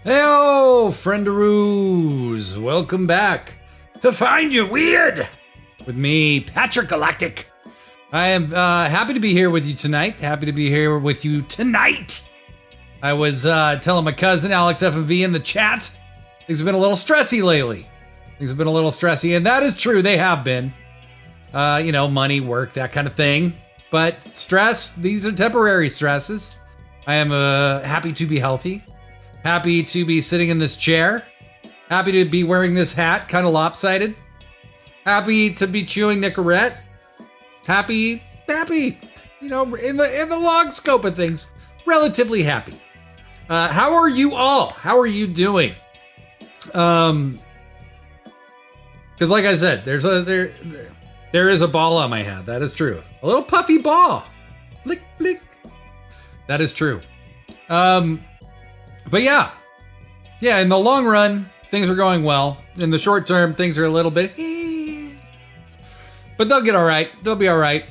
Heyo, friendaroos! Welcome back to Find Your Weird with me, Patrick Galactic. I am happy to be here with you tonight. Happy to be here with you tonight. I was telling my cousin Alex FV in the chat, things have been a little stressy lately. And that is true. They have been. Money, work, that kind of thing. But stress, these are temporary stresses. I am happy to be healthy. Happy to be sitting in this chair. Happy to be wearing this hat, kind of lopsided. Happy to be chewing Nicorette. Happy, in the long scope of things, relatively happy. How are you all? How are you doing? Because like I said, there is a ball on my head. That is true. A little puffy ball. Blick, blick. That is true. But yeah, in the long run, things are going well. In the short term, things are a little bit, but they'll get all right. They'll be all right.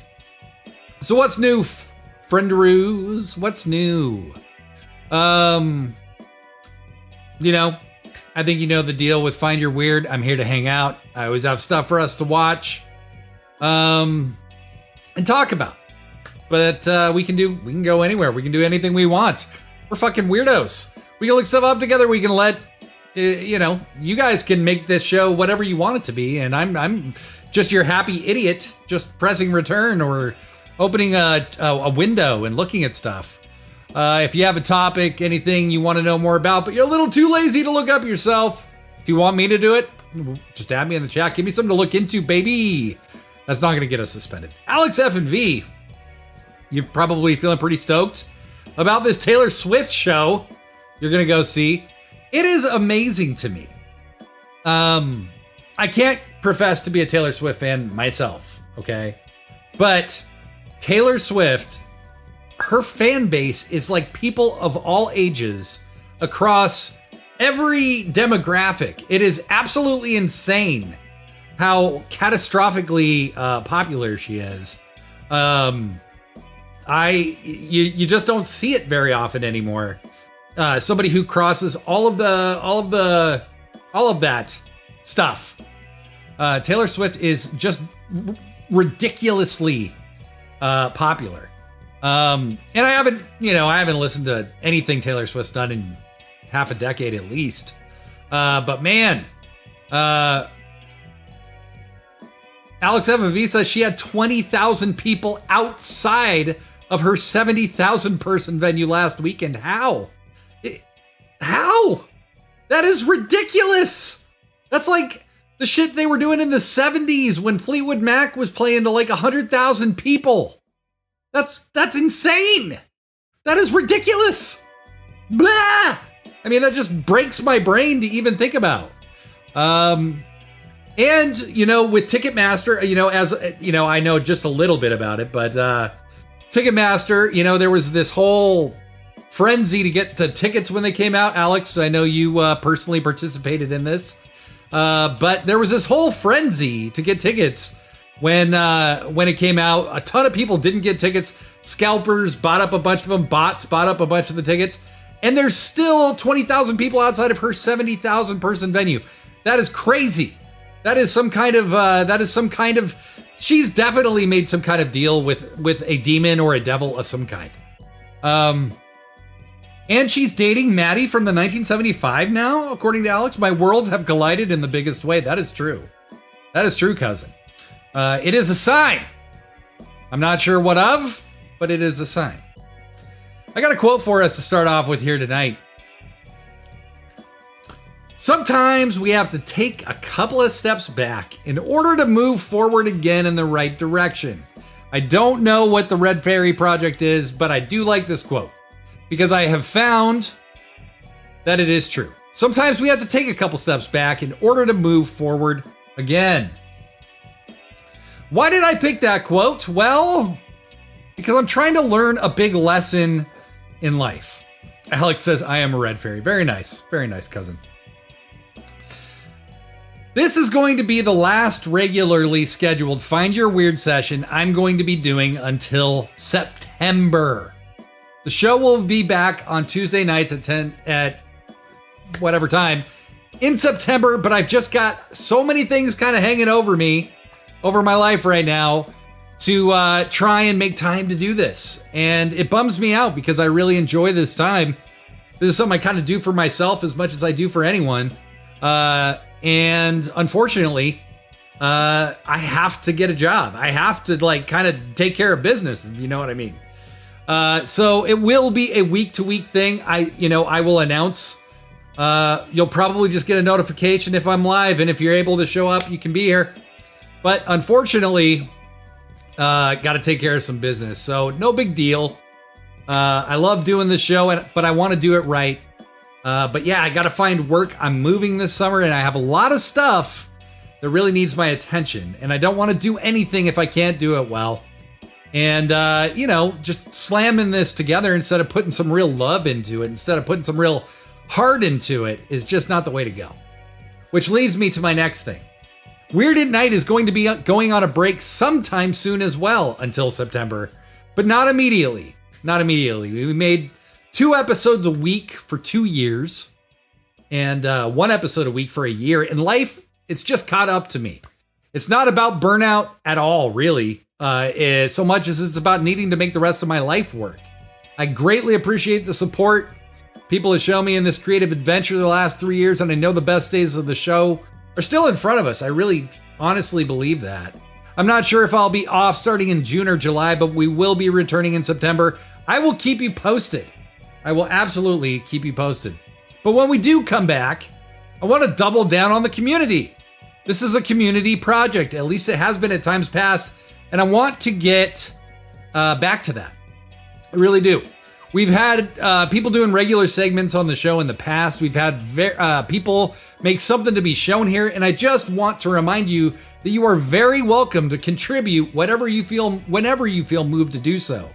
So what's new, friendaroos? What's new? I think you know the deal with Find Your Weird. I'm here to hang out. I always have stuff for us to watch, and talk about. But we can go anywhere. We can do anything we want. We're fucking weirdos. We can look stuff up together. We can let, you guys can make this show whatever you want it to be. And I'm just your happy idiot, just pressing return or opening a window and looking at stuff. If you have a topic, anything you want to know more about, but you're a little too lazy to look up yourself, if you want me to do it, just add me in the chat. Give me something to look into, baby. That's not going to get us suspended. Alex F and V, you're probably feeling pretty stoked about this Taylor Swift show you're going to go see. It is amazing to me. I can't profess to be a Taylor Swift fan myself, okay? But Taylor Swift, her fan base is like people of all ages across every demographic. It is absolutely insane how catastrophically popular she is. You just don't see it very often anymore. Somebody who crosses all of that stuff. Taylor Swift is just ridiculously popular. And I haven't listened to anything Taylor Swift's done in half a decade at least. But man, Alex Evan says she had 20,000 people outside of her 70,000 person venue last weekend. How? That is ridiculous. That's like the shit they were doing in the 70s when Fleetwood Mac was playing to like 100,000 people. That's insane. That is ridiculous. Blah. I mean, that just breaks my brain to even think about. And, with Ticketmaster, I know just a little bit about it, but Ticketmaster, there was this whole frenzy to get the tickets when they came out. Alex, I know you personally participated in this, but there was this whole frenzy to get tickets when it came out. A ton of people didn't get tickets. Scalpers bought up a bunch of them. Bots bought up a bunch of the tickets, and there's still 20,000 people outside of her 70,000 person venue. That is crazy. That is some kind of. She's definitely made some kind of deal with a demon or a devil of some kind. And she's dating Maddie from the 1975 now, according to Alex. My worlds have collided in the biggest way. That is true. That is true, cousin. It is a sign. I'm not sure what of, but it is a sign. I got a quote for us to start off with here tonight. Sometimes we have to take a couple of steps back in order to move forward again in the right direction. I don't know what the Red Fairy Project is, but I do like this quote because I have found that it is true. Sometimes we have to take a couple steps back in order to move forward again. Why did I pick that quote? Well, because I'm trying to learn a big lesson in life. Alex says, I am a red fairy. Very nice, cousin. This is going to be the last regularly scheduled Find Your Weird session I'm going to be doing until September. The show will be back on Tuesday nights at whatever time in September, but I've just got so many things kind of hanging over me, over my life right now, to try and make time to do this. And it bums me out because I really enjoy this time. This is something I kind of do for myself as much as I do for anyone. And unfortunately, I have to get a job. I have to like kind of take care of business, if you know what I mean. So it will be a week-to-week thing. I will announce. You'll probably just get a notification if I'm live, and if you're able to show up, you can be here. But unfortunately, got to take care of some business. So no big deal. I love doing this show, but I want to do it right. But yeah, I got to find work. I'm moving this summer, and I have a lot of stuff that really needs my attention. And I don't want to do anything if I can't do it well. And, just slamming this together instead of putting some real love into it, instead of putting some real heart into it, is just not the way to go. Which leads me to my next thing. Weird at Night is going to be going on a break sometime soon as well until September, but not immediately. Not immediately. We made 2 episodes a week for 2 years and 1 episode a week for a year. In life, it's just caught up to me. It's not about burnout at all, really, so much as it's about needing to make the rest of my life work. I greatly appreciate the support people have shown me in this creative adventure the last 3 years, and I know the best days of the show are still in front of us. I really honestly believe that. I'm not sure if I'll be off starting in June or July, but we will be returning in September. I will keep you posted. I will absolutely keep you posted. But when we do come back, I want to double down on the community. This is a community project. At least it has been at times past. And I want to get back to that. I really do. We've had people doing regular segments on the show in the past. We've had people make something to be shown here. And I just want to remind you that you are very welcome to contribute whenever you feel moved to do so.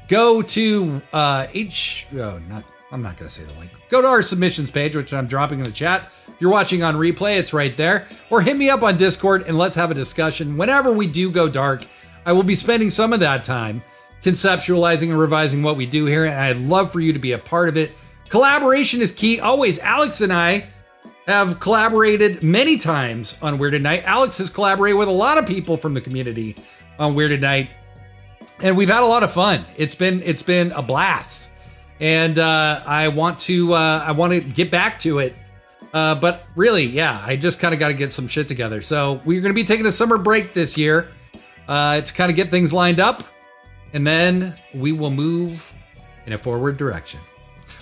Go to I'm not going to say the link. Go to our submissions page, which I'm dropping in the chat. If you're watching on replay, it's right there. Or hit me up on Discord and let's have a discussion. Whenever we do go dark, I will be spending some of that time conceptualizing and revising what we do here, and I'd love for you to be a part of it. Collaboration is key. Always, Alex and I have collaborated many times on Weird at Night. Alex has collaborated with a lot of people from the community on Weird at Night, and we've had a lot of fun. It's been a blast, and I want to get back to it. But really, yeah, I just kind of got to get some shit together. So we're going to be taking a summer break this year to kind of get things lined up. And then we will move in a forward direction.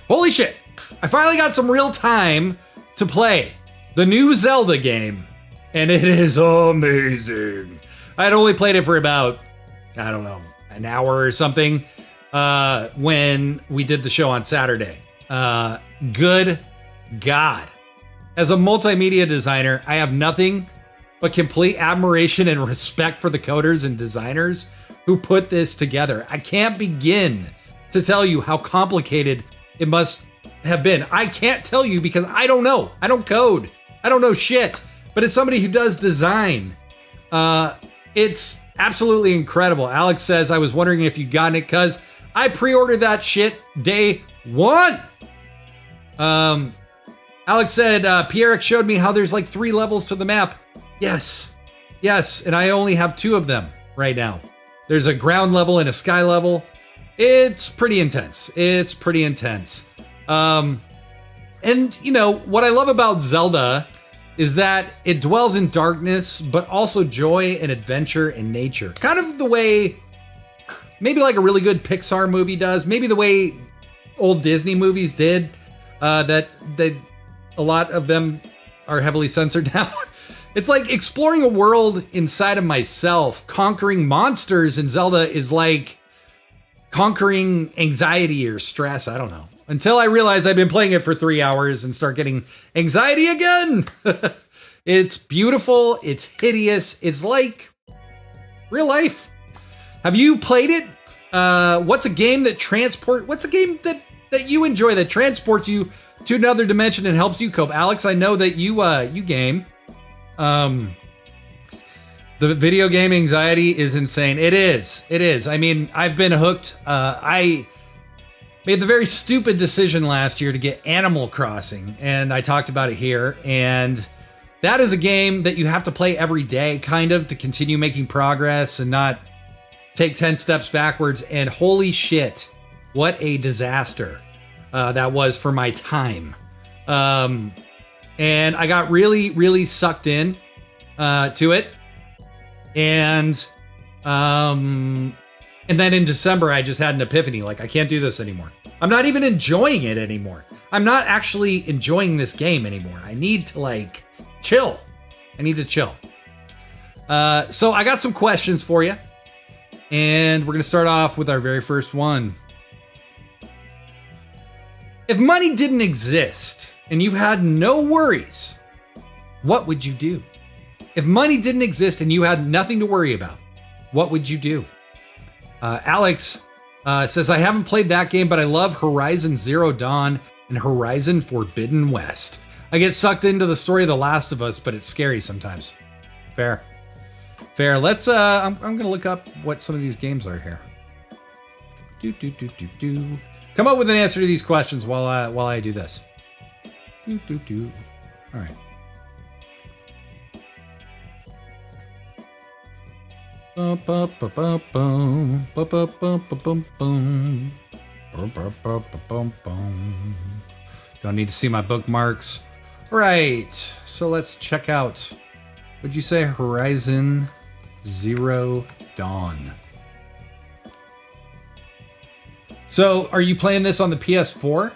Holy shit. I finally got some real time to play the new Zelda game. And it is amazing. I had only played it for about, I don't know, an hour or something when we did the show on Saturday. Good God. As a multimedia designer, I have nothing but complete admiration and respect for the coders and designers who put this together. I can't begin to tell you how complicated it must have been. I can't tell you because I don't know. I don't code. I don't know shit. But as somebody who does design, it's absolutely incredible. Alex says, I was wondering if you'd gotten it because I pre-ordered that shit day 1. Alex said, Pierre showed me how there's like 3 levels to the map. Yes, and I only have 2 of them right now. There's a ground level and a sky level. It's pretty intense. And, what I love about Zelda is that it dwells in darkness, but also joy and adventure and nature. Kind of the way, maybe like a really good Pixar movie does. Maybe the way old Disney movies did, that a lot of them are heavily censored now. It's like exploring a world inside of myself. Conquering monsters in Zelda is like conquering anxiety or stress. I don't know. Until I realize I've been playing it for 3 hours and start getting anxiety again. It's beautiful. It's hideous. It's like real life. Have you played it? What's a game that you enjoy that transports you to another dimension and helps you cope? Alex, I know that you game. The video game anxiety is insane. It is. I mean, I've been hooked. made the very stupid decision last year to get Animal Crossing, and I talked about it here. And that is a game that you have to play every day, kind of, to continue making progress and not take 10 steps backwards. And holy shit, what a disaster that was for my time. And I got really, really sucked in to it. And then in December, I just had an epiphany. Like, I can't do this anymore. I'm not even enjoying it anymore. I'm not actually enjoying this game anymore. I need to, like, chill. I need to chill. So I got some questions for you. And we're going to start off with our very first one. If money didn't exist and you had no worries, what would you do? If money didn't exist and you had nothing to worry about, what would you do? Alex says, I haven't played that game, but I love Horizon Zero Dawn and Horizon Forbidden West. I get sucked into the story of The Last of Us, but it's scary sometimes. Fair. Let's, I'm going to look up what some of these games are here. Come up with an answer to these questions while I do this. All right. Don't need to see my bookmarks. All right, so let's check out. Would you say Horizon Zero Dawn? So, are you playing this on the PS4,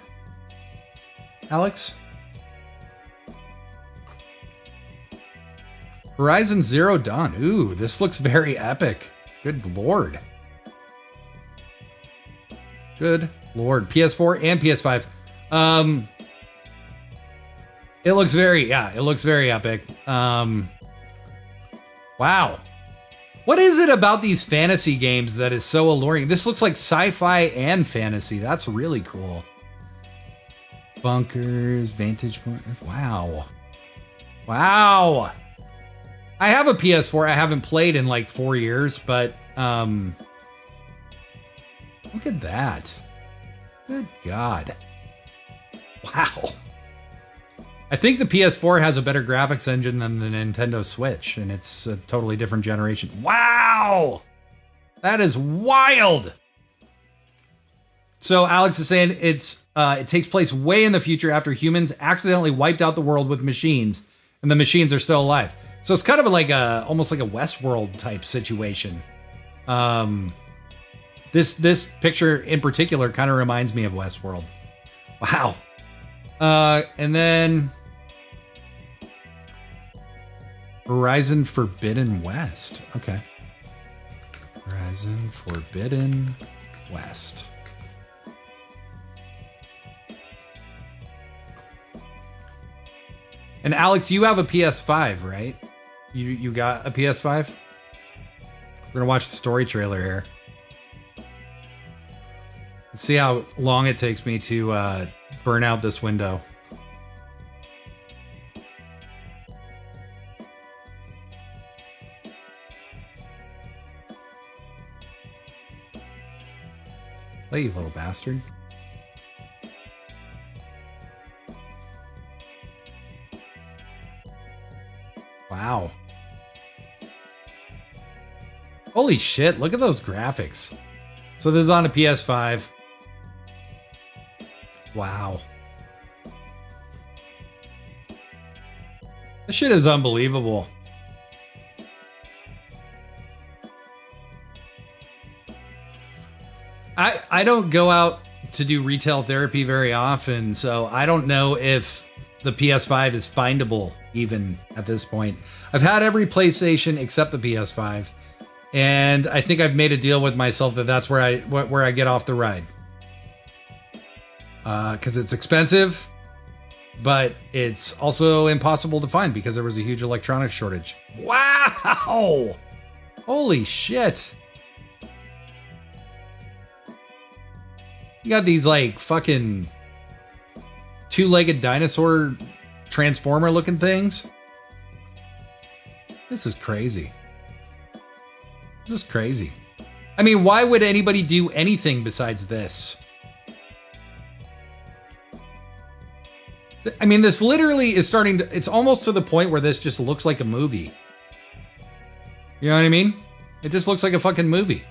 Alex? Horizon Zero Dawn. Ooh, this looks very epic. Good lord. Good lord. PS4 and PS5. It looks very epic. Wow. What is it about these fantasy games that is so alluring? This looks like sci-fi and fantasy. That's really cool. Bunkers, vantage point. Wow. I have a PS4 I haven't played in like 4 years, but look at that. Good God. Wow. I think the PS4 has a better graphics engine than the Nintendo Switch, and it's a totally different generation. Wow! That is wild! So Alex is saying it takes place way in the future after humans accidentally wiped out the world with machines, and the machines are still alive. So it's kind of like almost like a Westworld type situation. This picture in particular kind of reminds me of Westworld. Wow. And then Horizon Forbidden West. Okay. Horizon Forbidden West. And Alex, you have a PS5, right? You got a PS5? We're gonna watch the story trailer here. Let's see how long it takes me to burn out this window. Hey, you little bastard. Wow. Holy shit, look at those graphics. So this is on a PS5. Wow. This shit is unbelievable. I don't go out to do retail therapy very often, so I don't know if the PS5 is findable even at this point. I've had every PlayStation except the PS5, and I think I've made a deal with myself that that's where I get off the ride. Because it's expensive, but it's also impossible to find because there was a huge electronics shortage. Wow! Holy shit. You got these like fucking two-legged dinosaur transformer looking things. This is crazy. This is crazy. I mean, why would anybody do anything besides this? I mean, this literally is starting to, it's almost to the point where this just looks like a movie. You know what I mean? It just looks like a fucking movie.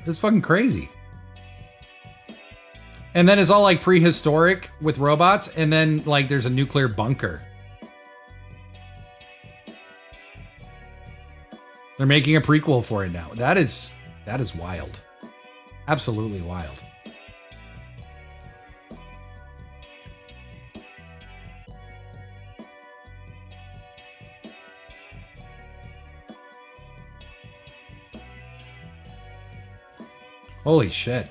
It's fucking crazy. And then it's all like prehistoric with robots, and then like there's a nuclear bunker. They're making a prequel for it now. That is wild. Absolutely wild. Holy shit.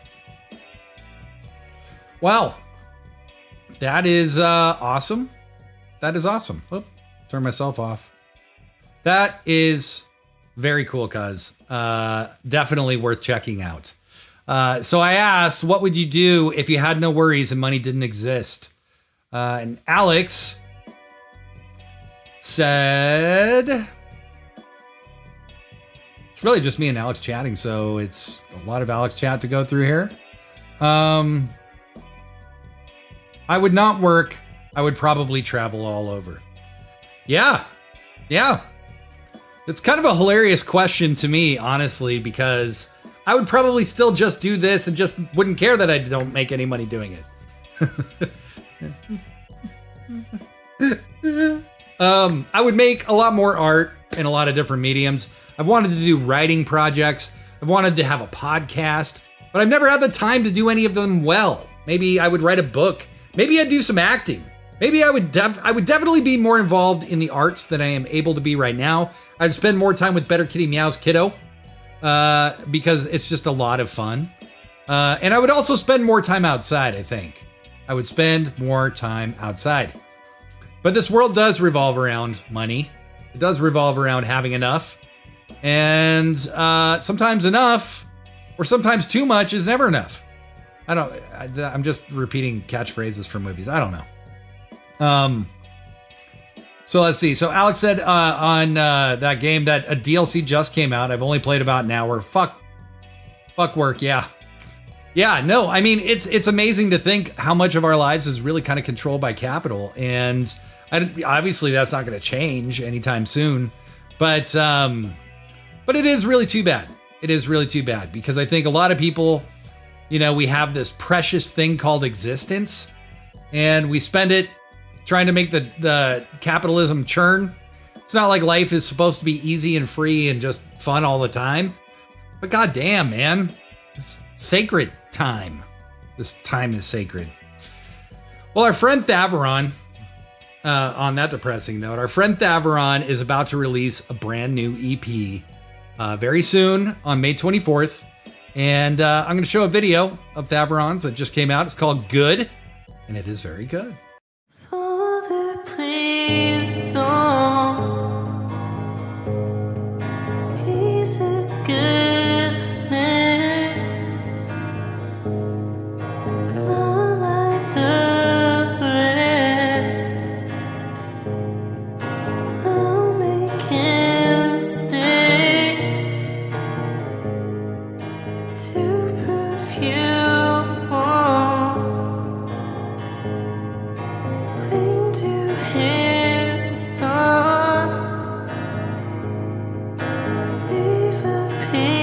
Wow. That is awesome. That is awesome. Oop, turn myself off. That is very cool, cuz. Definitely worth checking out. So I asked, what would you do if you had no worries and money didn't exist? And Alex said... It's really just me and Alex chatting, so it's a lot of Alex chat to go through here. I would not work. I would probably travel all over. Yeah. It's kind of a hilarious question to me, honestly, because I would probably still just do this and just wouldn't care that I don't make any money doing it. I would make a lot more art in a lot of different mediums. I've wanted to do writing projects. I've wanted to have a podcast, but I've never had the time to do any of them well. Maybe I would write a book. Maybe I'd do some acting. Maybe I would definitely be more involved in the arts than I am able to be right now. I'd spend more time with Better Kitty Meow's kiddo because it's just a lot of fun. And I would also spend more time outside, I think. I would spend more time outside. But this world does revolve around money. It does revolve around having enough. And sometimes enough, or sometimes too much, is never enough. I'm just repeating catchphrases from movies. I don't know. So let's see. So Alex said on that game that a DLC just came out. I've only played about an hour. Fuck work. Yeah. No, I mean, it's amazing to think how much of our lives is really kind of controlled by capital. And obviously that's not going to change anytime soon. But it is really too bad. It is really too bad because I think a lot of people, you know, we have this precious thing called existence and we spend it trying to make the capitalism churn. It's not like life is supposed to be easy and free and just fun all the time. But goddamn, man, it's sacred time. This time is sacred. Well, our friend Thaveron, on that depressing note, our friend Thaveron is about to release a brand new EP very soon on May 24th. And I'm going to show a video of Thaveron's that just came out. It's called Good, and it is very good. Father, please don't. He's a good man. Not like the rest. I'll make him stay to prove you wrong. Cling to his arm. Leave a piece.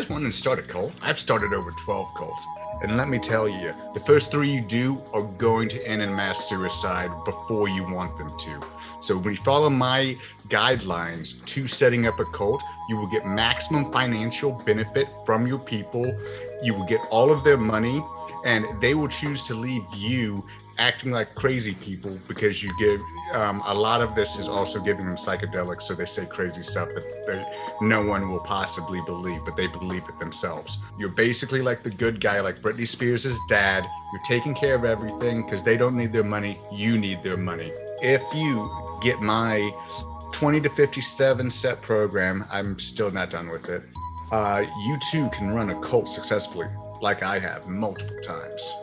want to start a cult? I've started over 12 cults. And let me tell you, the first 3 you do are going to end in mass suicide before you want them to. So when you follow my guidelines to setting up a cult, you will get maximum financial benefit from your people. You will get all of their money, and they will choose to leave you acting like crazy people because you give a lot of this is also giving them psychedelics, so they say crazy stuff that no one will possibly believe, but they believe it themselves. You're basically like the good guy, like Britney Spears' dad. You're taking care of everything because they don't need their money, you need their money. If you get my 20 to 57 step program, I'm still not done with it, you too can run a cult successfully, like I have multiple times.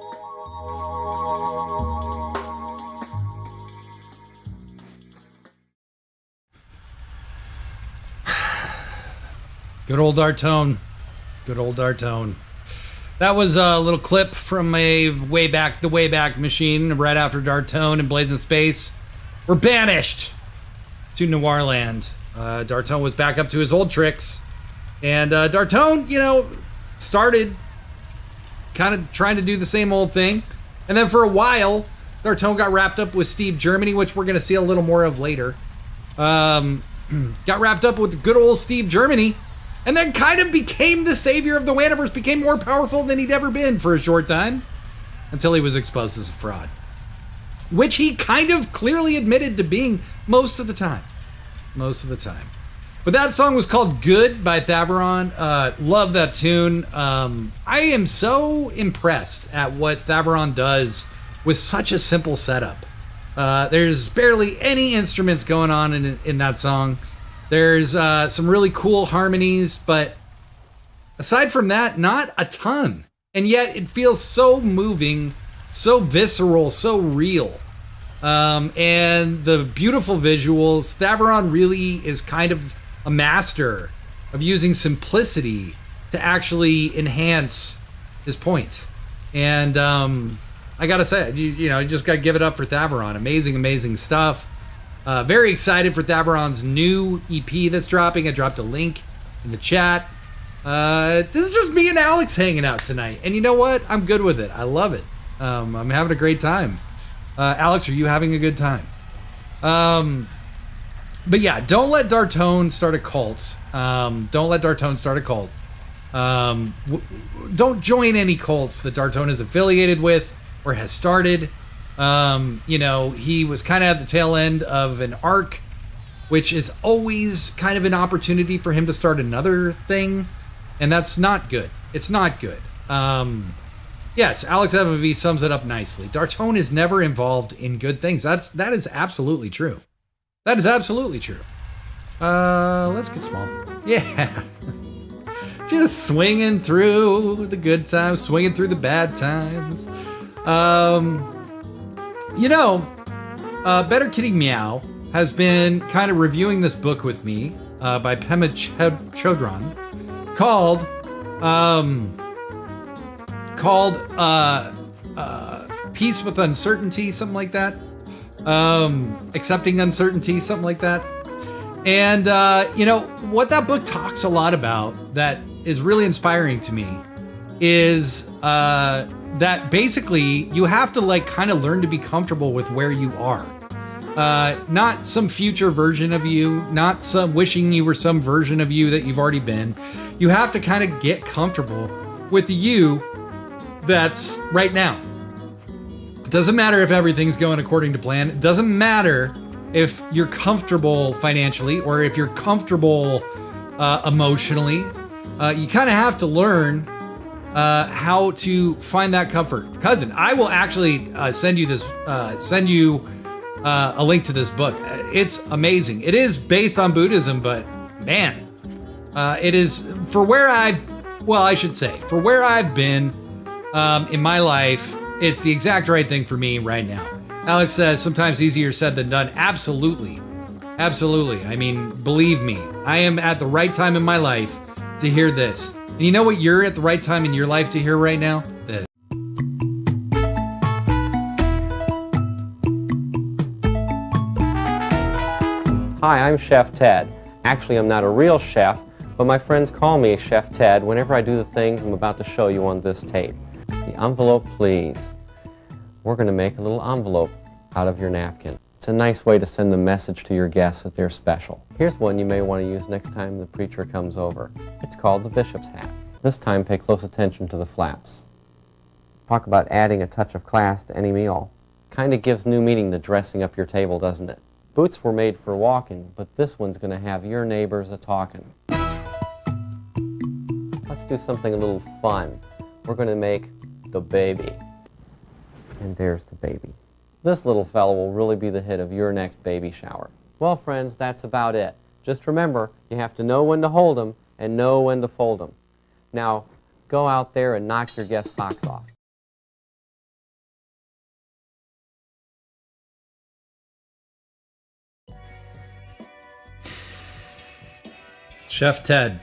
Good old Dartone. Good old Dartone. That was a little clip from the Wayback Machine, right after Dartone and Blazing Space were banished to Noirland. Dartone was back up to his old tricks. And Dartone, started kind of trying to do the same old thing. And then for a while, Dartone got wrapped up with Steve Germany, which we're going to see a little more of later. Got wrapped up with good old Steve Germany. And then kind of became the savior of the Waniverse, became more powerful than he'd ever been for a short time, until he was exposed as a fraud. Which he kind of clearly admitted to being most of the time. Most of the time. But that song was called Good by Thaveron. Love that tune. I am so impressed at what Thaveron does with such a simple setup. There's barely any instruments going on in that song. There's some really cool harmonies, but aside from that, not a ton. And yet it feels so moving, so visceral, so real. And the beautiful visuals. Thaveron really is kind of a master of using simplicity to actually enhance his point. And I gotta say, you just gotta give it up for Thaveron. Amazing stuff. Very excited for Thaveron's new EP that's dropping. I dropped a link in the chat. This is just me and Alex hanging out tonight. And you know what? I'm good with it. I love it. I'm having a great time. Alex, are you having a good time? But yeah, don't let Dartone start a cult. Don't let Dartone start a cult. Don't join any cults that Dartone is affiliated with or has started. He was kind of at the tail end of an arc, which is always kind of an opportunity for him to start another thing. And that's not good. It's not good. Yes, Alex Evavi sums it up nicely. Dartone is never involved in good things. That is absolutely true. That is absolutely true. Let's get small. Yeah. Just swinging through the good times, swinging through the bad times. Better Kitty Meow has been kind of reviewing this book with me by Pema Chodron called Peace with Uncertainty, something like that. Accepting Uncertainty, something like that. And, what that book talks a lot about that is really inspiring to me is that basically you have to kind of learn to be comfortable with where you are. Not some future version of you, not some wishing you were some version of you that you've already been. You have to kind of get comfortable with the you that's right now. It doesn't matter if everything's going according to plan. It doesn't matter if you're comfortable financially or if you're comfortable emotionally. You kind of have to learn how to find that comfort. Cousin, I will actually send you a link to this book. It's amazing. It is based on Buddhism, but man, it is for where I've been in my life. It's the exact right thing for me right now. Alex says sometimes easier said than done. Absolutely. I mean, believe me, I am at the right time in my life to hear this. And you know what you're at the right time in your life to hear right now? This. Hi, I'm Chef Ted. Actually, I'm not a real chef, but my friends call me Chef Ted whenever I do the things I'm about to show you on this tape. The envelope, please. We're going to make a little envelope out of your napkin. It's a nice way to send the message to your guests that they're special. Here's one you may want to use next time the preacher comes over. It's called the bishop's hat. This time, pay close attention to the flaps. Talk about adding a touch of class to any meal. Kind of gives new meaning to dressing up your table, doesn't it? Boots were made for walking, but this one's going to have your neighbors a-talking. Let's do something a little fun. We're going to make the baby. And there's the baby. This little fellow will really be the hit of your next baby shower. Well, friends, that's about it. Just remember, you have to know when to hold them and know when to fold them. Now, go out there and knock your guest's socks off. Chef Ted.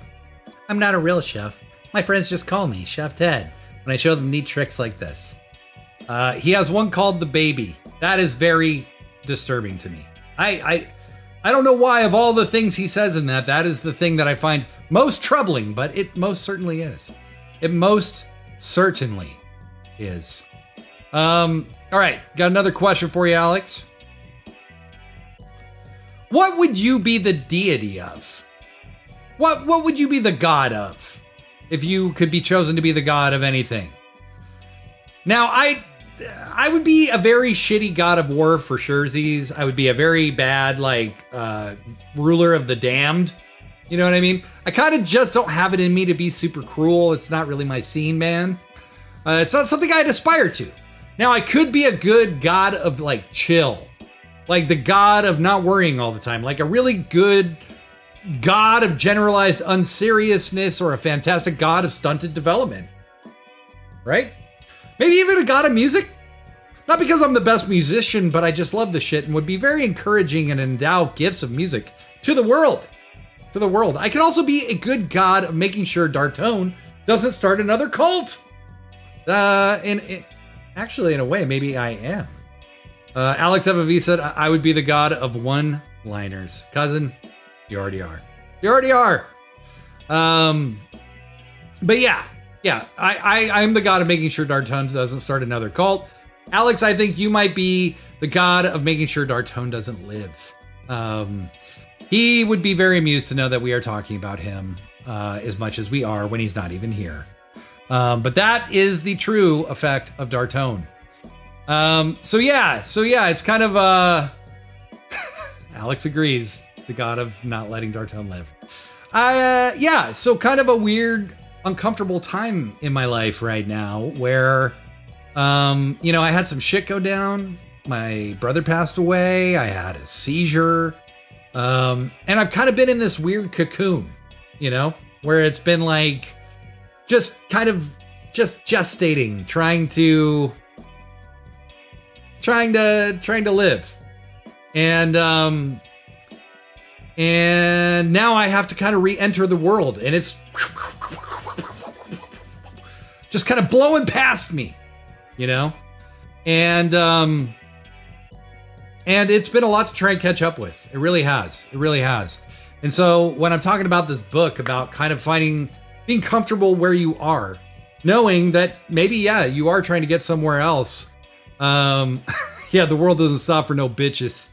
I'm not a real chef. My friends just call me Chef Ted when I show them neat tricks like this. He has one called the baby. That is very disturbing to me. I don't know why, of all the things he says in that is the thing that I find most troubling, but it most certainly is. It most certainly is. All right, got another question for you, Alex. What would you be the deity of? What would you be the god of if you could be chosen to be the god of anything? Now, I would be a very shitty god of war for surezies. I would be a very bad, ruler of the damned. You know what I mean? I kind of just don't have it in me to be super cruel. It's not really my scene, man. It's not something I'd aspire to. Now, I could be a good god of, chill. Like the god of not worrying all the time. Like a really good god of generalized unseriousness or a fantastic god of stunted development. Right? Maybe even a god of music? Not because I'm the best musician, but I just love the shit and would be very encouraging and endow gifts of music to the world. To the world. I can also be a good god of making sure Dartone doesn't start another cult. Actually, in a way, maybe I am. Alex FV said, I would be the god of one-liners. Cousin, you already are. You already are. But yeah, I'm the god of making sure Dartone doesn't start another cult. Alex, I think you might be the god of making sure Dartone doesn't live. He would be very amused to know that we are talking about him as much as we are when he's not even here. But that is the true effect of Dartone. So yeah, it's kind of Alex agrees, the god of not letting Dartone live. So kind of a weird, uncomfortable time in my life right now where I had some shit go down. My brother passed away. I had a seizure. And I've kind of been in this weird cocoon, where it's been just gestating, trying to live. And now I have to kind of re-enter the world, and it's just kind of blowing past me, and it's been a lot to try and catch up with. It really has. And so when I'm talking about this book, about kind of being comfortable where you are, knowing that maybe, you are trying to get somewhere else. The world doesn't stop for no bitches.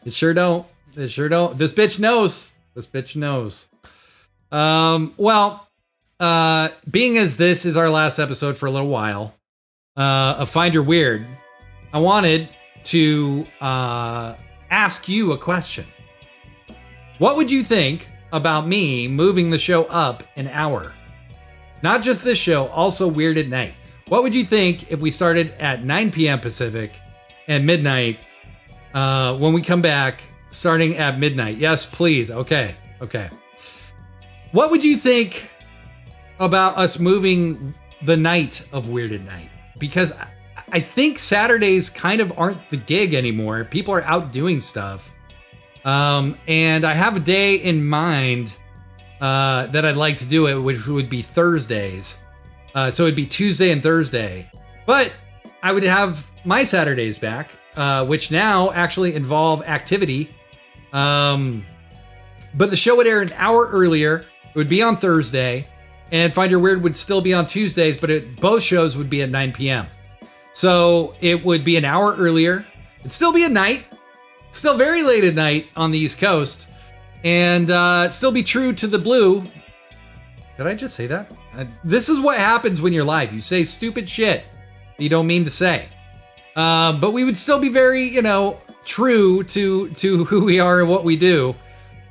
It sure don't. This bitch knows. Being as this is our last episode for a little while, of Find Your Weird, I wanted to ask you a question. What would you think about me moving the show up an hour? Not just this show, also Weird at Night. What would you think if we started at 9 p.m. Pacific and midnight when we come back, starting at midnight? Yes, please. Okay. What would you think about us moving the night of Weird at Night? Because I think Saturdays kind of aren't the gig anymore. People are out doing stuff. And I have a day in mind that I'd like to do it, which would be Thursdays. So it'd be Tuesday and Thursday. But I would have my Saturdays back, which now actually involve activity. but the show would air an hour earlier. It would be on Thursday, and Find Your Weird would still be on Tuesdays, but both shows would be at 9 p.m. So it would be an hour earlier. It'd still be at night, still very late at night on the East Coast, and still be true to the blue. Did I just say that? This is what happens when you're live. You say stupid shit that you don't mean to say. But we would still be very, true to who we are and what we do.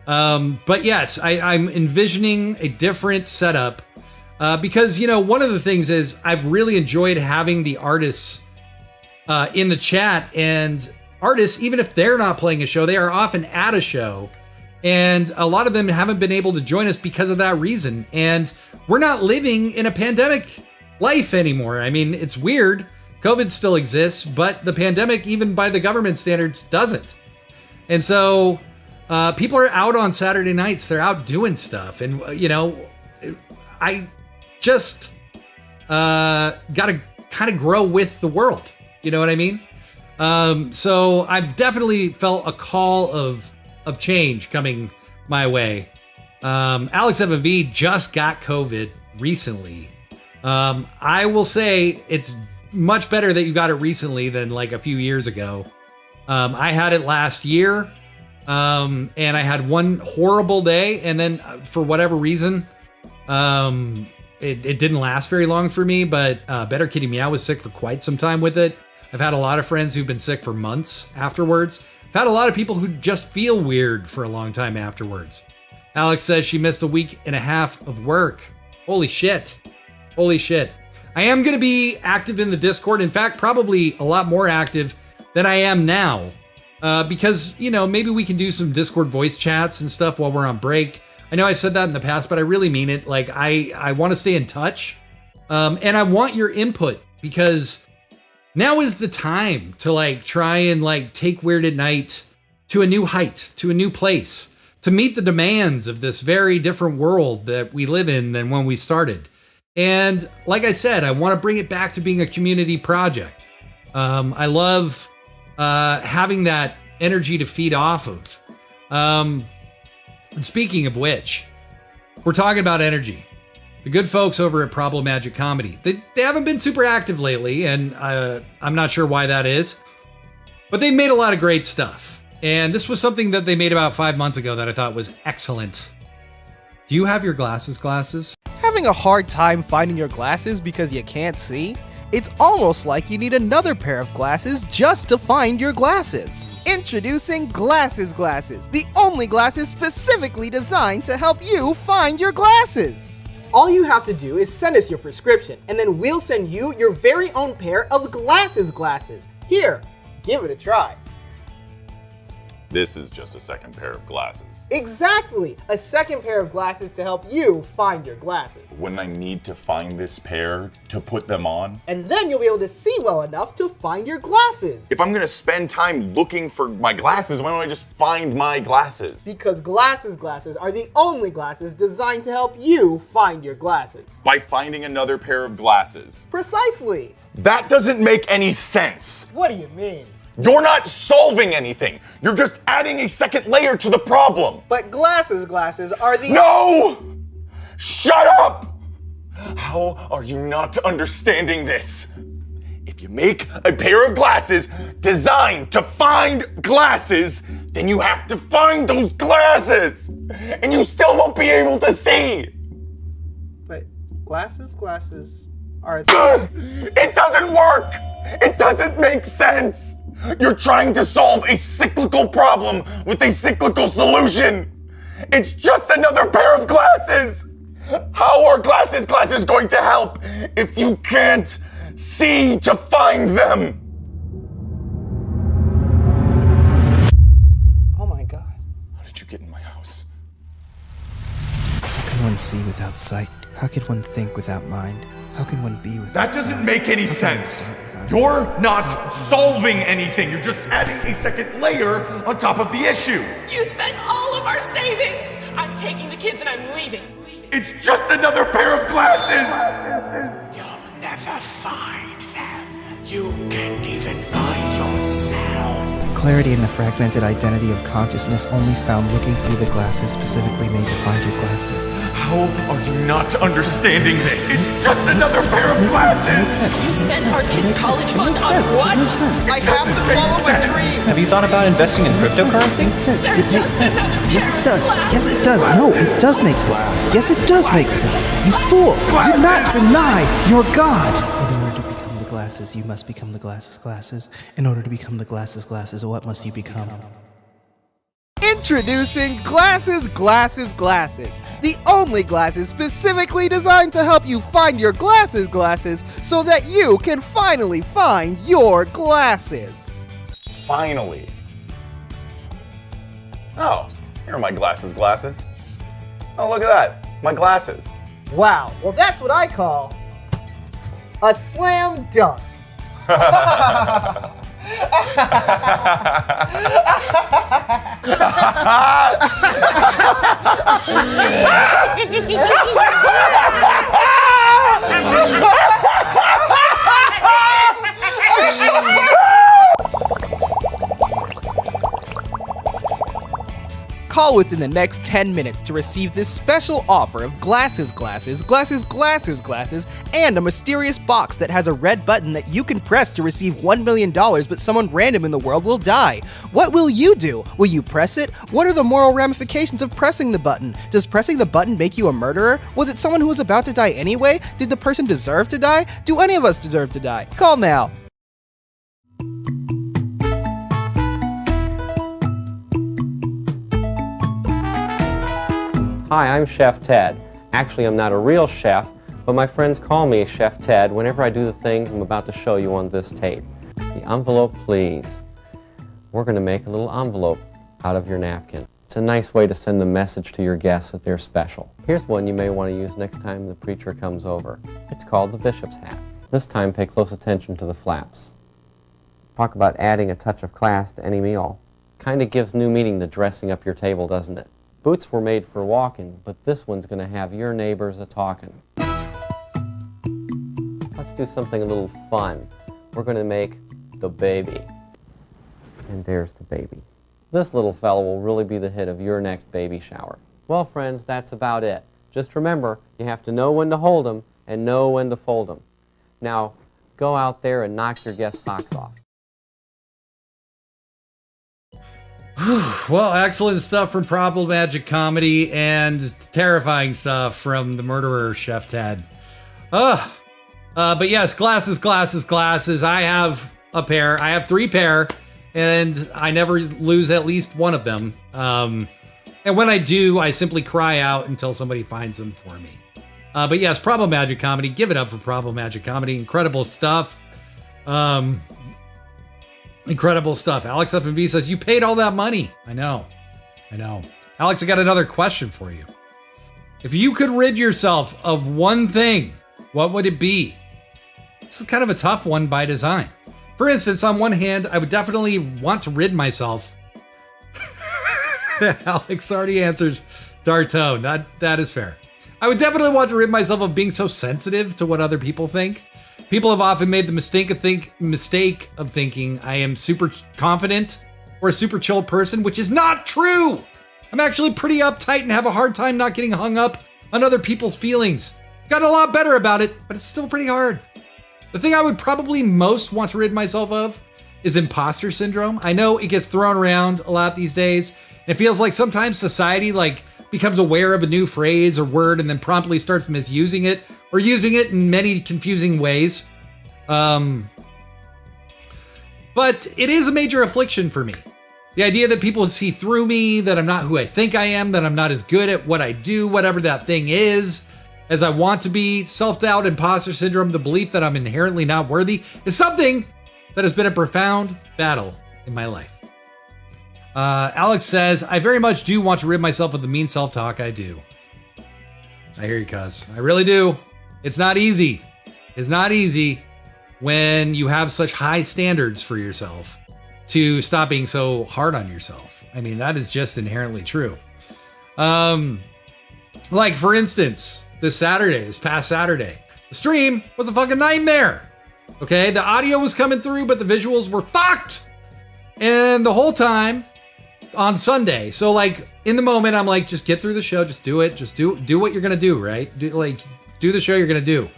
But yes, I'm envisioning a different setup because, one of the things is I've really enjoyed having the artists in the chat, and artists, even if they're not playing a show, they are often at a show. And a lot of them haven't been able to join us because of that reason. And we're not living in a pandemic life anymore. I mean, it's weird. COVID still exists, but the pandemic, even by the government standards, doesn't. And so people are out on Saturday nights. They're out doing stuff. And, I just got to kind of grow with the world. You know what I mean? So I've definitely felt a call of change coming my way. Alex Evan V just got COVID recently. I will say it's much better that you got it recently than like a few years ago. I had it last year, and I had one horrible day, and then for whatever reason, it didn't last very long for me, but Better Kitty Meow was sick for quite some time with it. I've had a lot of friends who've been sick for months afterwards. I've had a lot of people who just feel weird for a long time afterwards. Alex says she missed a week and a half of work. Holy shit. Holy shit. I am going to be active in the Discord. In fact, probably a lot more active than I am now. Because, maybe we can do some Discord voice chats and stuff while we're on break. I know I've said that in the past, but I really mean it. Like, I want to stay in touch. And I want your input because now is the time to try and take Weird at Night to a new height, to a new place, to meet the demands of this very different world that we live in than when we started. And like I said, I want to bring it back to being a community project. I love having that energy to feed off of. And speaking of which, we're talking about energy. The good folks over at Problem Magic Comedy, they haven't been super active lately, and I'm not sure why that is, but they made a lot of great stuff. And this was something that they made about 5 months ago that I thought was excellent. Do you have your glasses? Having a hard time finding your glasses because you can't see? It's almost like you need another pair of glasses just to find your glasses. Introducing Glasses, the only glasses specifically designed to help you find your glasses. All you have to do is send us your prescription, and then we'll send you your very own pair of glasses. Here, give it a try. This is just a second pair of glasses. Exactly! A second pair of glasses to help you find your glasses. When I need to find this pair to put them on. And then you'll be able to see well enough to find your glasses. If I'm gonna spend time looking for my glasses, why don't I just find my glasses? Because glasses are the only glasses designed to help you find your glasses. By finding another pair of glasses. Precisely! That doesn't make any sense. What do you mean? You're not solving anything. You're just adding a second layer to the problem. But glasses are the— No! Shut up! How are you not understanding this? If you make a pair of glasses designed to find glasses, then you have to find those glasses! And you still won't be able to see! But glasses are It doesn't work! It doesn't make sense! You're trying to solve a cyclical problem with a cyclical solution! It's just another pair of glasses! How are glasses going to help if you can't see to find them? Oh my god. How did you get in my house? How can one see without sight? How can one think without mind? How can one be without That doesn't make any sense. You're not solving anything. You're just adding a second layer on top of the issue. You spent all of our savings. I'm taking the kids and I'm leaving. It's just another pair of glasses. You'll never find them. You can't even find yourself. clarity in the fragmented identity of consciousness only found looking through the glasses specifically made to find your glasses. How are you not understanding this? It's just another pair of glasses! You spent our kids' college fund on what? I have to follow my dream! Have you thought about investing in cryptocurrency? They're just another Yes, pair it does. of glasses. Yes, it does. No, it does make sense. Yes, it does make sense. You fool! Do not deny your God! In order to become the glasses, you must become the glasses. In order to become the glasses, what must you become? Introducing Glasses, the only glasses specifically designed to help you find your glasses, so that you can finally find your glasses. Finally. Oh, here are my glasses. Oh, look at that. My glasses. Wow, well that's what I call a slam dunk. Call within the next 10 minutes to receive this special offer of glasses, and a mysterious box that has a red button that you can press to receive $1 million, but someone random in the world will die. What will you do? Will you press it? What are the moral ramifications of pressing the button? Does pressing the button make you a murderer? Was it someone who was about to die anyway? Did the person deserve to die? Do any of us deserve to die? Call now. Hi, I'm Chef Ted. Actually, I'm not a real chef, but my friends call me Chef Ted whenever I do the things I'm about to show you on this tape. The envelope, please. We're going to make a little envelope out of your napkin. It's a nice way to send the message to your guests that they're special. Here's one you may want to use next time the preacher comes over. It's called the bishop's hat. This time, pay close attention to the flaps. Talk about adding a touch of class to any meal. Kind of gives new meaning to dressing up your table, doesn't it? Boots were made for walking, but this one's going to have your neighbors a-talking. Let's do something a little fun. We're going to make the baby. And there's the baby. This little fella will really be the hit of your next baby shower. Well, friends, that's about it. Just remember, you have to know when to hold them and know when to fold them. Now, go out there and knock your guest's socks off. Well, excellent stuff from Problem Magic Comedy and terrifying stuff from the murderer, Chef Ted. But yes, glasses. I have a pair. I have 3 pair, and I never lose at least one of them. And when I do, I simply cry out until somebody finds them for me. But yes, Problem Magic Comedy. Give it up for Problem Magic Comedy. Incredible stuff. Incredible stuff. Alex FMV says, you paid all that money. I know. Alex, I got another question for you. If you could rid yourself of one thing, what would it be? This is kind of a tough one by design. For instance, on one hand, I would definitely want to rid myself. Alex already answers Dartone. That is fair. I would definitely want to rid myself of being so sensitive to what other people think. People have often made the mistake of thinking I am super confident or a super chill person, which is not true. I'm actually pretty uptight and have a hard time not getting hung up on other people's feelings. Got a lot better about it, but it's still pretty hard. The thing I would probably most want to rid myself of is imposter syndrome. I know it gets thrown around a lot these days. It feels like sometimes society becomes aware of a new phrase or word and then promptly starts misusing it or using it in many confusing ways. But it is a major affliction for me. The idea that people see through me, that I'm not who I think I am, that I'm not as good at what I do, whatever that thing is, as I want to be. Self-doubt, imposter syndrome, the belief that I'm inherently not worthy is something that has been a profound battle in my life. Alex says, I very much do want to rid myself of the mean self-talk I do. I hear you, cuz. I really do. It's not easy. It's not easy when you have such high standards for yourself to stop being so hard on yourself. I mean, that is just inherently true. Like, for instance, this past Saturday, the stream was a fucking nightmare. Okay, the audio was coming through, but the visuals were fucked. And the whole time on Sunday, so like in the moment, I'm like, just get through the show, just do it, just do what you're gonna do, right? Do the show you're gonna do.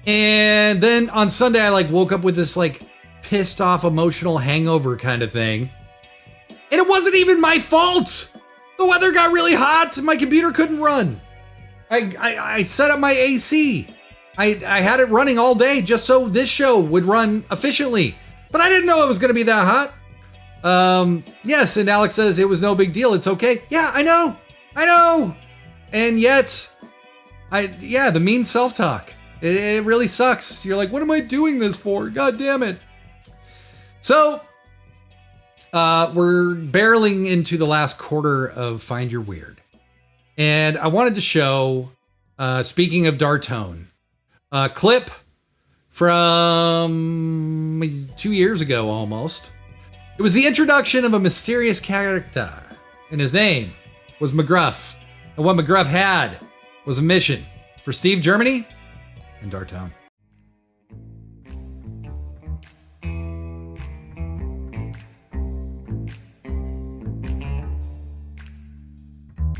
And then on Sunday, I like woke up with this like pissed off, emotional hangover kind of thing. And it wasn't even my fault. The weather got really hot. My computer couldn't run. I set up my AC. I had it running all day just so this show would run efficiently. But I didn't know it was going to be that hot. Yes, and Alex says it was no big deal. It's okay. Yeah, I know. And yet, the mean self-talk. It really sucks. You're like, what am I doing this for? God damn it. So, we're barreling into the last quarter of Find Your Weird. And I wanted to show, speaking of Dartone, a clip from 2 years ago almost. It was the introduction of a mysterious character, and his name was McGruff. And what McGruff had was a mission for Steve Germany and Dartone.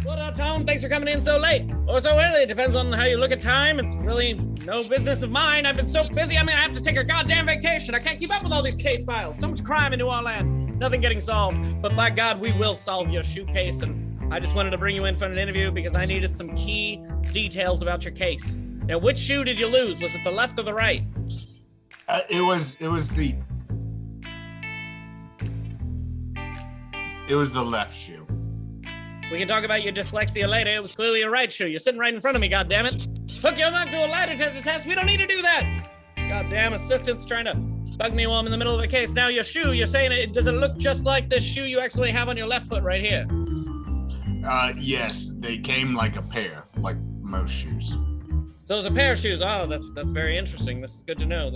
Well, Dartone, thanks for coming in so late. Or so early. It depends on how you look at time. It's really no business of mine. I've been so busy, I have to take a goddamn vacation. I can't keep up with all these case files. So much crime in New Orleans. Nothing getting solved. But by God, we will solve your shoe case. And I just wanted to bring you in for an interview because I needed some key details about your case. Now, which shoe did you lose? Was it the left or the right? It was the left shoe. We can talk about your dyslexia later. It was clearly your right shoe. You're sitting right in front of me, goddammit. Look, you'll not do a lie detector test. We don't need to do that. Goddamn assistant's trying to bug me while I'm in the middle of the case. Now, your shoe, you're saying does it look just like this shoe you actually have on your left foot right here? Yes, they came like a pair, like most shoes. So it's a pair of shoes. Oh, that's very interesting. This is good to know.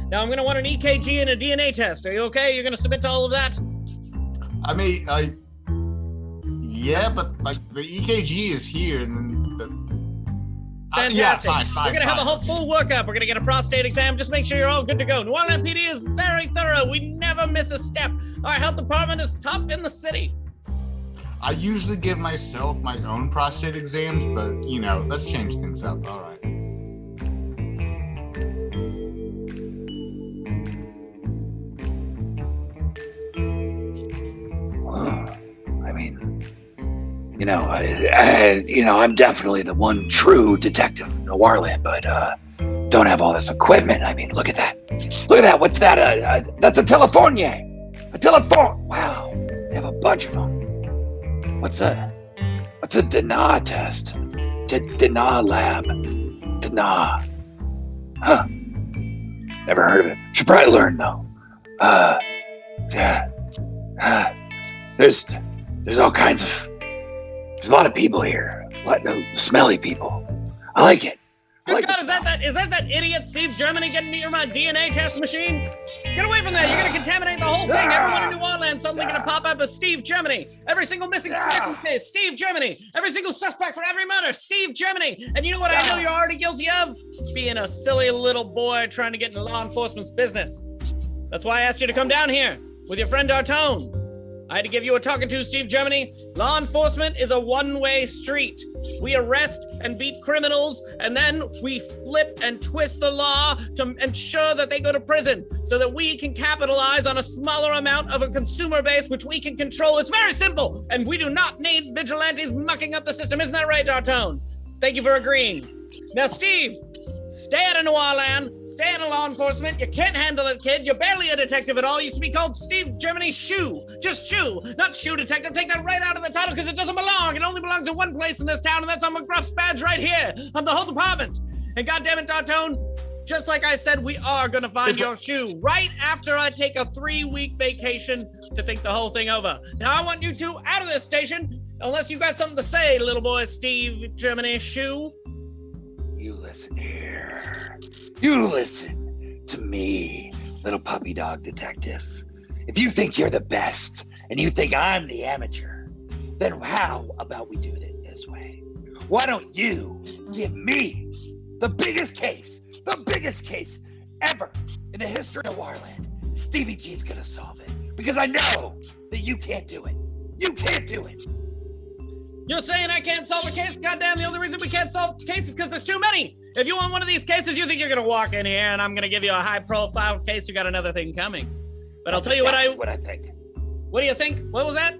Now, I'm going to want an EKG and a DNA test. Are you okay? You're going to submit to all of that? Yeah, but like the EKG is here, and then Fantastic. Fine. We're going to have a whole full workup. We're going to get a prostate exam. Just make sure you're all good to go. New Orleans PD is very thorough. We never miss a step. Our health department is top in the city. I usually give myself my own prostate exams, but, let's change things up. All right. I'm definitely the one true detective in New Orleans, but don't have all this equipment. Look at that. What's that? That's a telephone. A telephone. Wow. They have a bunch of them. What's a DNA test? DNA lab. DNA. Huh. Never heard of it. Should probably learn though. There's all kinds of. There's a lot of people here. A lot of smelly people. I like it. Good God, is that idiot Steve Germany getting near my DNA test machine? Get away from there. You're going to contaminate the whole thing. Everyone in New Orleans, suddenly going to pop up as Steve Germany. Every single missing person says Steve Germany. Every single suspect for every murder, Steve Germany. And you know what I know you're already guilty of? Being a silly little boy trying to get into law enforcement's business. That's why I asked you to come down here with your friend Dartone. I had to give you a talking to, Steve Germany. Law enforcement is a one-way street. We arrest and beat criminals, and then we flip and twist the law to ensure that they go to prison so that we can capitalize on a smaller amount of a consumer base, which we can control. It's very simple, and we do not need vigilantes mucking up the system. Isn't that right, Dartone? Thank you for agreeing. Now, Steve, stay out of New Orleans. Stay out of law enforcement. You can't handle it, kid. You're barely a detective at all. You used to be called Steve Germany Shoe. Just Shoe, not Shoe Detective. Take that right out of the title because it doesn't belong. It only belongs in one place in this town, and that's on McGruff's badge right here. I'm the whole department. And goddammit, Dartone, just like I said, we are going to find your shoe right after I take a 3-week vacation to think the whole thing over. Now, I want you two out of this station unless you've got something to say, little boy Steve Germany Shoe. You listen here. You listen to me, little puppy dog detective. If you think you're the best and you think I'm the amateur, then how about we do it this way? Why don't you give me the biggest case ever in the history of Warland? Stevie G's gonna solve it. because I know that you can't do it. You can't do it. You're saying I can't solve a case? Goddamn, the only reason we can't solve cases is because there's too many. If you want one of these cases, you think you're gonna walk in here and I'm gonna give you a high-profile case, you got another thing coming. But I'll tell you what I think. What do you think? What was that?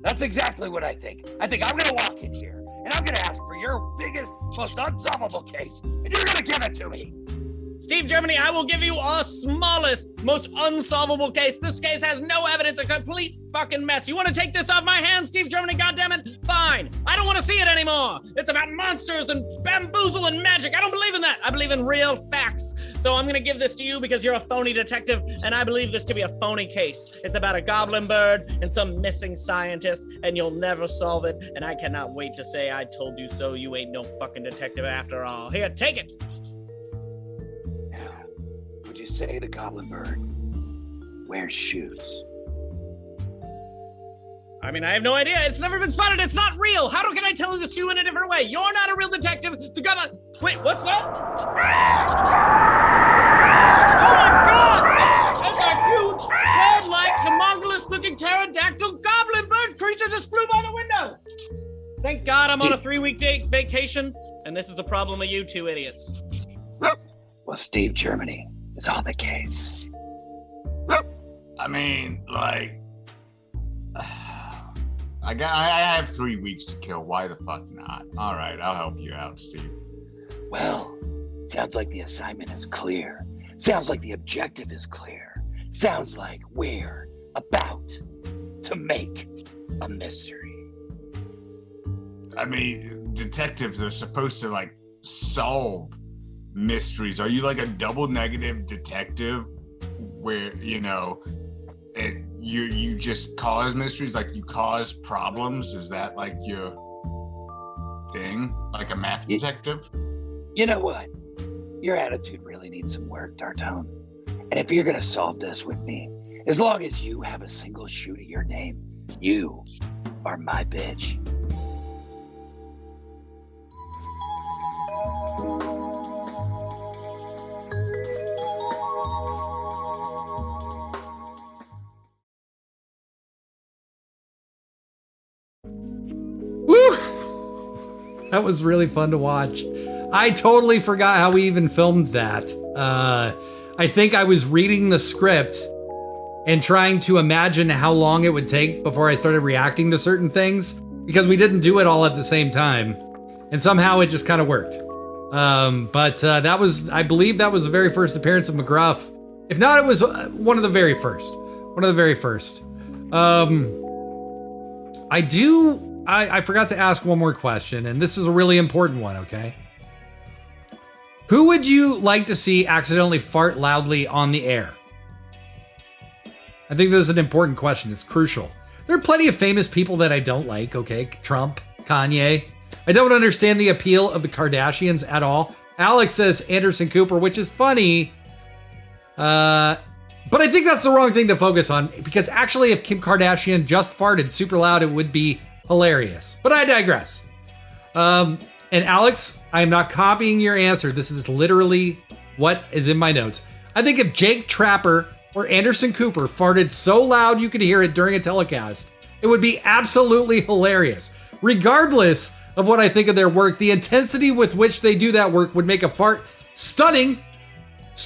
That's exactly what I think. I think I'm gonna walk in here and I'm gonna ask for your biggest, most unsolvable case, and you're gonna give it to me. Steve Germany, I will give you our smallest, most unsolvable case. This case has no evidence, a complete fucking mess. You want to take this off my hands, Steve Germany? Goddammit? Fine. I don't want to see it anymore. It's about monsters and bamboozle and magic. I don't believe in that. I believe in real facts. So I'm going to give this to you because you're a phony detective, and I believe this to be a phony case. It's about a goblin bird and some missing scientist, and you'll never solve it. And I cannot wait to say I told you so. You ain't no fucking detective after all. Here, take it. Would you say the goblin bird wears shoes? I mean, I have no idea. It's never been spotted. It's not real. How can I tell this to you in a different way? You're not a real detective. The goblin... Wait, what's that? Oh my God! That's a huge, bird-like, homunculus-looking pterodactyl goblin bird creature just flew by the window. Thank God I'm on a 3-week vacation, and this is the problem of you two idiots. Well, Steve Germany is on the case. I mean, like, I have 3 weeks to kill. Why the fuck not? All right, I'll help you out, Steve. Well, sounds like the assignment is clear. Sounds like the objective is clear. Sounds like we're about to make a mystery. I mean, detectives are supposed to, like, solve mysteries. Are you like a double negative detective where, you know, you just cause mysteries, like you cause problems? Is that like your thing, like a math detective? You know what? Your attitude really needs some work, D'Artone. And if you're gonna solve this with me, as long as you have a single shoe to your name, you are my bitch. That was really fun to watch. I totally forgot how we even filmed that. I think I was reading the script and trying to imagine how long it would take before I started reacting to certain things, because we didn't do it all at the same time. And somehow it just kind of worked. But that was, I believe that was the very first appearance of McGruff. If not, it was one of the very first. One of the very first. I forgot to ask one more question, and this is a really important one, okay? Who would you like to see accidentally fart loudly on the air? I think this is an important question. It's crucial. There are plenty of famous people that I don't like, okay? Trump, Kanye. I don't understand the appeal of the Kardashians at all. Alex says Anderson Cooper, which is funny. But I think that's the wrong thing to focus on, because actually if Kim Kardashian just farted super loud, it would be hilarious. But I digress. And Alex, I am not copying your answer. This is literally what is in my notes. I think if Jake Trapper or Anderson Cooper farted so loud you could hear it during a telecast, it would be absolutely hilarious. Regardless of what I think of their work, the intensity with which they do that work would make a fart stunning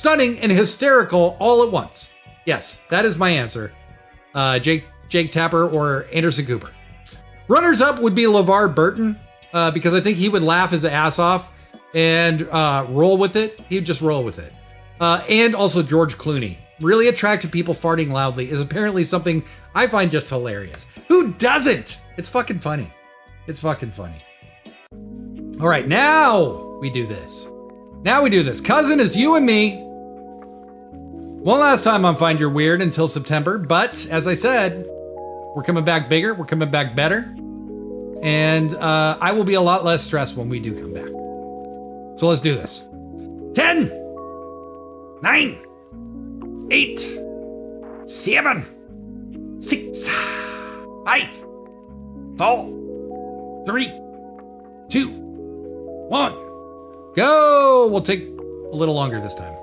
and hysterical all at once. Yes, that is my answer. Jake Tapper or Anderson Cooper. Runners up would be LeVar Burton, because I think he would laugh his ass off and roll with it. He'd just roll with it. And also George Clooney. Really attractive people farting loudly is apparently something I find just hilarious. Who doesn't? It's fucking funny. It's fucking funny. All right, now we do this. Cousin is you and me. One last time on Find Your Weird until September, but as I said, we're coming back bigger, we're coming back better, and I will be a lot less stressed when we do come back. So let's do this. 10, 9, 8, 7, 6, 5, 4, 3, 2, 1. Go! We'll take a little longer this time.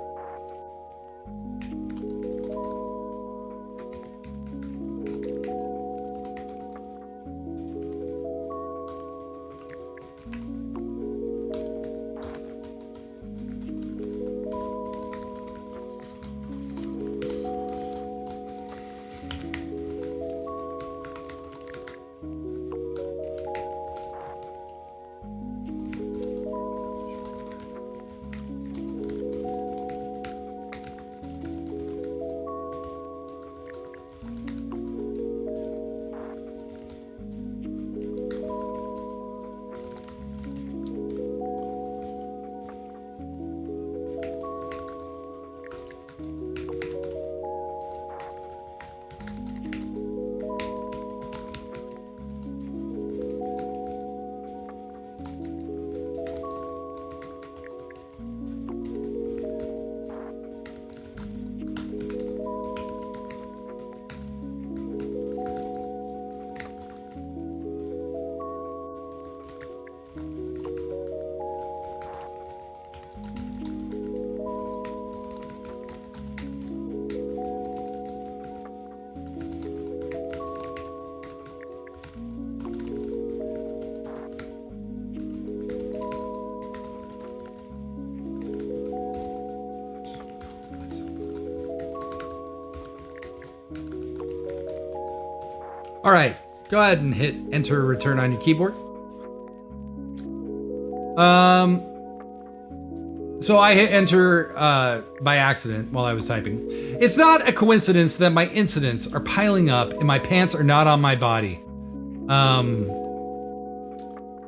All right, go ahead and hit enter or return on your keyboard. So I hit enter by accident while I was typing. It's not a coincidence that my incidents are piling up and my pants are not on my body.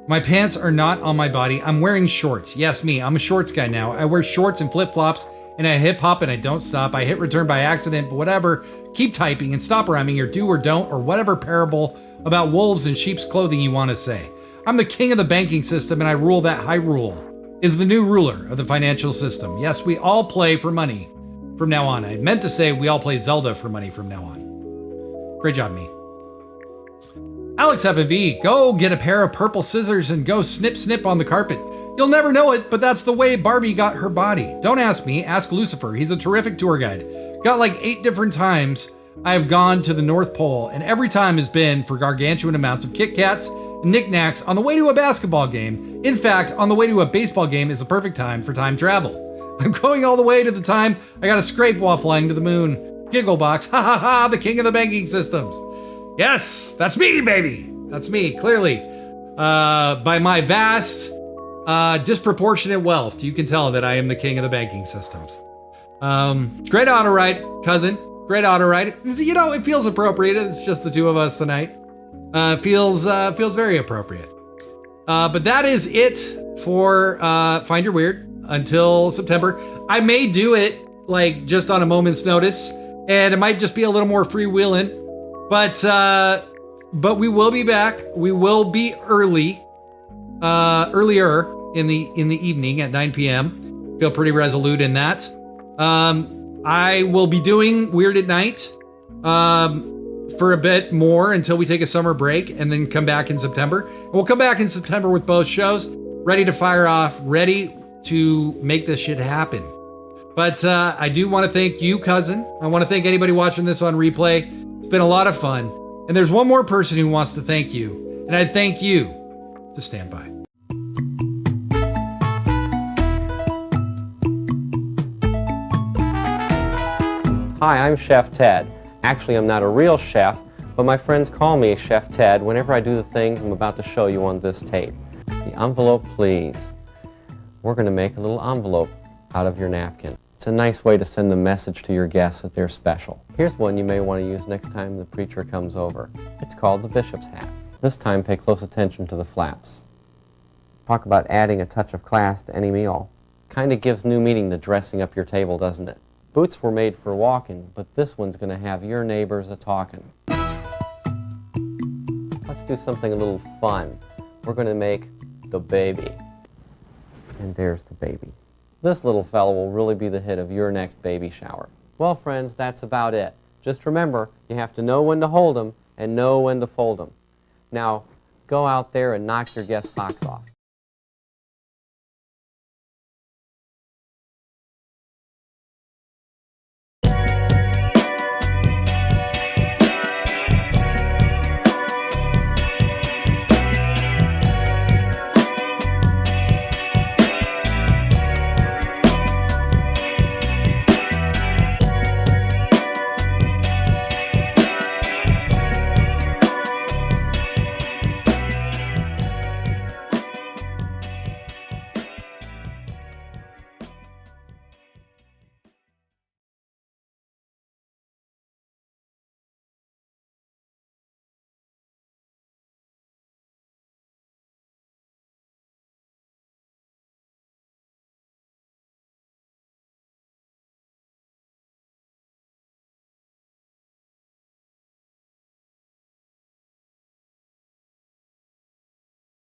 My pants are not on my body. I'm wearing shorts. Yes, me. I'm a shorts guy now. I wear shorts and flip-flops and I hip hop and I don't stop. I hit return by accident, but whatever. Keep typing and stop rhyming or do or don't or whatever parable about wolves and sheep's clothing you want to say. I'm the king of the banking system and I rule that high rule is the new ruler of the financial system. Yes, we all play for money from now on. I meant to say we all play Zelda for money from now on. Great job, me. Alex FV, go get a pair of purple scissors and go snip snip on the carpet. You'll never know it, but that's the way Barbie got her body. Don't ask me, ask Lucifer. He's a terrific tour guide. Got like 8 different times I have gone to the North Pole, and every time has been for gargantuan amounts of Kit Kats and knickknacks on the way to a basketball game. In fact, on the way to a baseball game is the perfect time for time travel. I'm going all the way to the time I got a scrape while flying to the moon. Giggle box, ha ha ha, the king of the banking systems. Yes, that's me, baby. That's me, clearly. By my vast, disproportionate wealth, you can tell that I am the king of the banking systems. Great auto ride, cousin. Great auto ride. You know, it feels appropriate. It's just the two of us tonight. Feels very appropriate. But that is it for Find Your Weird until September. I may do it like just on a moment's notice, and it might just be a little more freewheeling. But we will be back. We will be earlier in the evening at 9 p.m. Feel pretty resolute in that. I will be doing Weird at Night for a bit more until we take a summer break and then come back in September. We'll come back in September with both shows, ready to fire off, ready to make this shit happen. But I do want to thank you, cousin. I want to thank anybody watching this on replay. It's been a lot of fun. And there's one more person who wants to thank you. And I thank you to stand by. Hi, I'm Chef Ted. Actually, I'm not a real chef, but my friends call me Chef Ted whenever I do the things I'm about to show you on this tape. The envelope, please. We're going to make a little envelope out of your napkin. It's a nice way to send a message to your guests that they're special. Here's one you may want to use next time the preacher comes over. It's called the bishop's hat. This time, pay close attention to the flaps. Talk about adding a touch of class to any meal. Kind of gives new meaning to dressing up your table, doesn't it? Boots were made for walking, but this one's going to have your neighbors a-talking. Let's do something a little fun. We're going to make the baby. And there's the baby. This little fella will really be the hit of your next baby shower. Well, friends, that's about it. Just remember, you have to know when to hold them and know when to fold them. Now, go out there and knock your guest socks off.